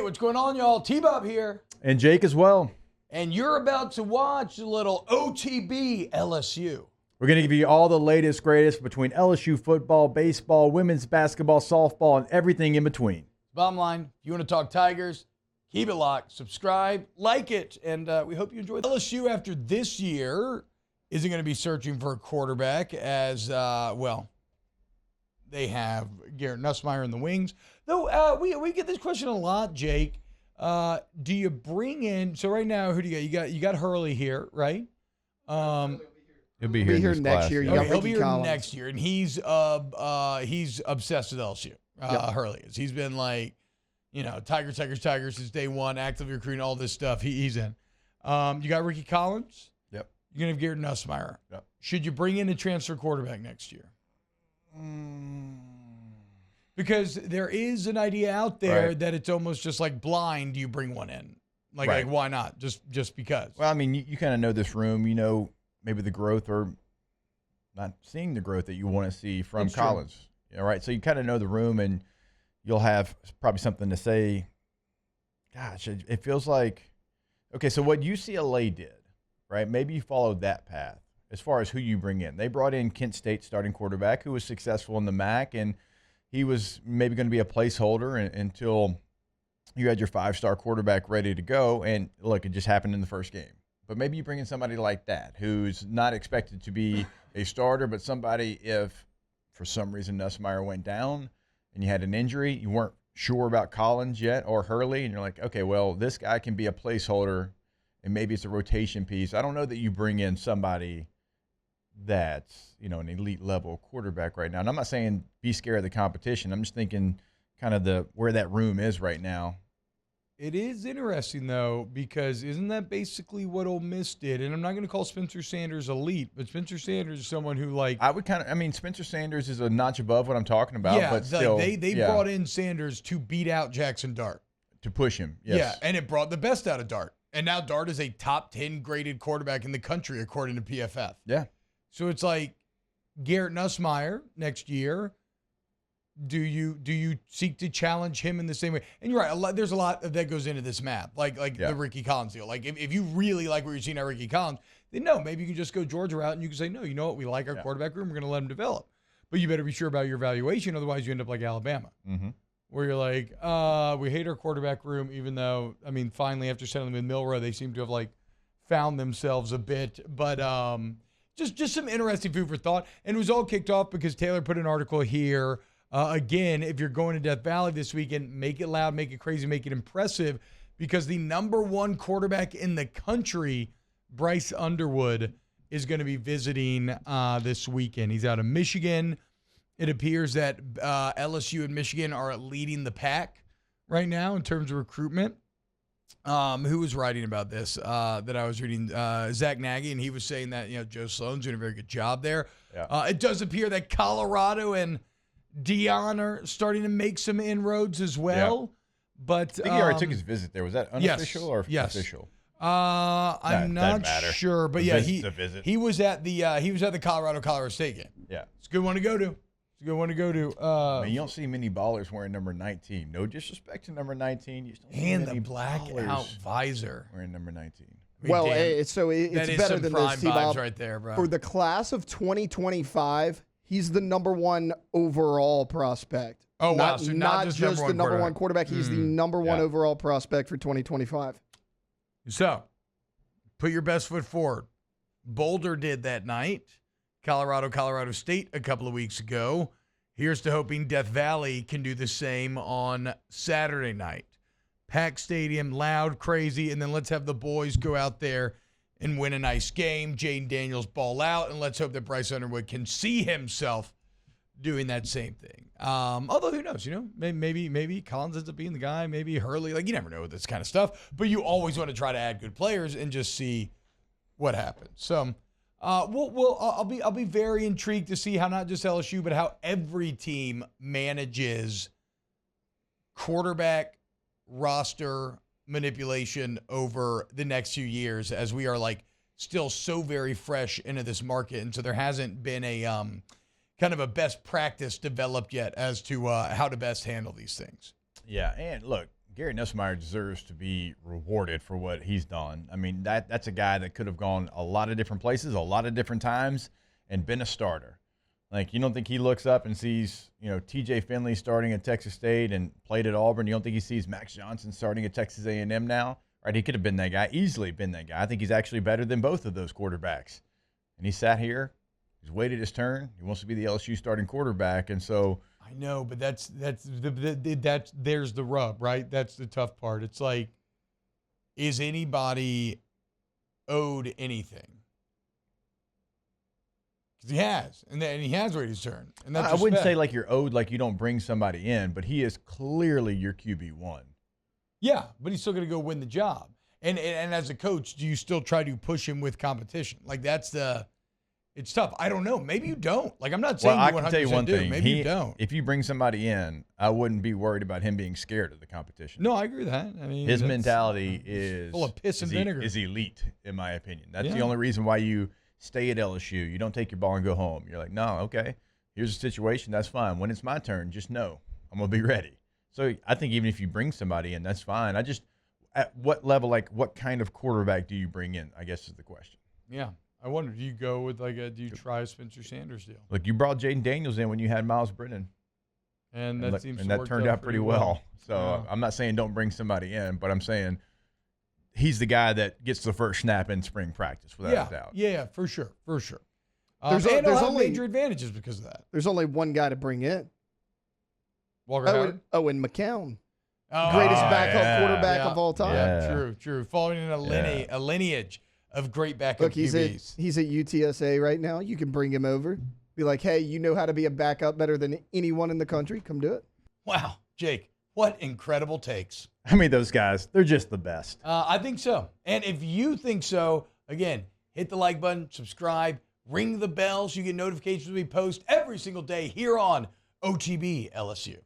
what's going on, y'all? T-Bob here. And Jake as well. And you're about to watch a little OTB LSU. We're going to give you all the latest, greatest between LSU football, baseball, women's basketball, softball, and everything in between. Bottom line, if you want to talk Tigers, keep it locked, subscribe, like it, and we hope you enjoy it. LSU after this year isn't going to be searching for a quarterback as, they have Garrett Nussmeier in the wings. Though we get this question a lot, Jake. Do you bring in, so right now, who do you got? You got Hurley here, right? He'll be here next year. He'll be here next year, and he's obsessed with LSU. Hurley is. He's been like, Tigers since day one, actively recruiting, all this stuff. He's in. You got Ricky Collins. Yep. You're gonna have Garrett Nussmeier. Yep. Should you bring in a transfer quarterback next year? Because there is an idea out there that it's almost just like blind. You bring one in, like why not? Just because. Well, I mean, you kind of know this room. You know maybe the growth or not seeing the growth that you want to see from Collins. Right? So you kind of know the room, and you'll have probably something to say. Gosh, it feels like, okay, so what UCLA did, right? Maybe you followed that path as far as who you bring in. They brought in Kent State starting quarterback who was successful in the MAC, and he was maybe going to be a placeholder until you had your five-star quarterback ready to go. And look, it just happened in the first game. But maybe you bring in somebody like that who's not expected to be a starter, but somebody, if for some reason Nussmeier went down and you had an injury, you weren't sure about Collins yet or Hurley, and you're like, okay, well, this guy can be a placeholder and maybe it's a rotation piece. I don't know that you bring in somebody that's, an elite level quarterback right now. And I'm not saying be scared of the competition. I'm just thinking kind of where that room is right now. It is interesting, though, because isn't that basically what Ole Miss did? And I'm not going to call Spencer Sanders elite, but Spencer Sanders is someone who, I would Spencer Sanders is a notch above what I'm talking about. Yeah, but still, they brought in Sanders to beat out Jackson Dart. To push him, yes. Yeah, and it brought the best out of Dart. And now Dart is a top 10 graded quarterback in the country, according to PFF. Yeah. So it's like Garrett Nussmeier next year. Do you seek to challenge him in the same way? And you're right. There's a lot that goes into this math, like the Ricky Collins deal. Like if you really like what you're seeing at Ricky Collins, then no, maybe you can just go Georgia route and you can say, no, you know what? We like our quarterback room. We're going to let him develop. But you better be sure about your evaluation. Otherwise, you end up like Alabama, where you're like, we hate our quarterback room, even though, finally after settling with Milroe, they seem to have found themselves a bit. But just some interesting food for thought. And it was all kicked off because Taylor put an article here. Again, if you're going to Death Valley this weekend, make it loud, make it crazy, make it impressive, because the number one quarterback in the country, Bryce Underwood, is going to be visiting this weekend. He's out of Michigan. It appears that LSU and Michigan are leading the pack right now in terms of recruitment. Who was writing about this that I was reading? Zach Nagy, and he was saying that Joe Sloan's doing a very good job there. Yeah. It does appear that Colorado and Dion are starting to make some inroads as well. Yeah. But I think he already took his visit there. Was that unofficial or official? I'm not sure, but he was at the Colorado State game. Yeah, it's a good one to go to. You don't see many ballers wearing number 19. No disrespect to number 19. You just don't see many the black out visor wearing number 19. Well, it's better than this, T-Bob. Right there, bro. For the class of 2025. He's the number one overall prospect. Oh, wow. Not, So not just the number one quarterback. He's the number one overall prospect for 2025. So, put your best foot forward. Boulder did that night. Colorado State a couple of weeks ago. Here's to hoping Death Valley can do the same on Saturday night. Packed stadium, loud, crazy, and then let's have the boys go out there and win a nice game. Jaden Daniels ball out, and let's hope that Bryce Underwood can see himself doing that same thing. Although who knows, maybe Collins ends up being the guy, maybe Hurley. You never know with this kind of stuff. But you always want to try to add good players and just see what happens. So I'll be very intrigued to see how not just LSU, but how every team manages quarterback roster manipulation over the next few years, as we are still so very fresh into this market. And so there hasn't been a kind of a best practice developed yet as to how to best handle these things. Yeah, and look, Garrett Nussmeier deserves to be rewarded for what he's done. I mean, that's a guy that could have gone a lot of different places, a lot of different times, and been a starter. Like, you don't think he looks up and sees, T.J. Finley starting at Texas State and played at Auburn? You don't think he sees Max Johnson starting at Texas A&M now? Right? He could have been that guy, easily been that guy. I think he's actually better than both of those quarterbacks. And he sat here. He's waited his turn. He wants to be the LSU starting quarterback, and so I know, but that's there's the rub, right? That's the tough part. It's like, is anybody owed anything? Because he has, and he has waited his turn, and that's I wouldn't say like you're owed, like you don't bring somebody in, but he is clearly your QB1. Yeah, but he's still going to go win the job. And as a coach, do you still try to push him with competition? Like it's tough. I don't know. Maybe you don't. Like, I'm not saying I you 100% can tell you one thing. Maybe you don't. If you bring somebody in, I wouldn't be worried about him being scared of the competition. No, I agree with that. I mean, his mentality is full of piss and vinegar. Is elite, in my opinion. That's the only reason why you stay at LSU. You don't take your ball and go home. You're like, no, okay, here's the situation. That's fine. When it's my turn, just know I'm going to be ready. So I think even if you bring somebody in, that's fine. At what level, like what kind of quarterback do you bring in, I guess is the question. Yeah. I wonder, do you go with do you try a Spencer Sanders deal? Look, you brought Jaden Daniels in when you had Miles Brennan. And that turned out pretty well. So yeah. I'm not saying don't bring somebody in, but I'm saying he's the guy that gets the first snap in spring practice, without a doubt. Yeah, for sure. There's only major advantages because of that. There's only one guy to bring in. Walker Howard? Owen McCown. Greatest backup quarterback of all time. Yeah, true. Following in a lineage of great backup QBs. He's at UTSA right now. You can bring him over. Be like, hey, you know how to be a backup better than anyone in the country. Come do it. Wow, Jake, what incredible takes. I mean, those guys, they're just the best. I think so. And if you think so, again, hit the like button, subscribe, ring the bell so you get notifications when we post every single day here on OTB LSU.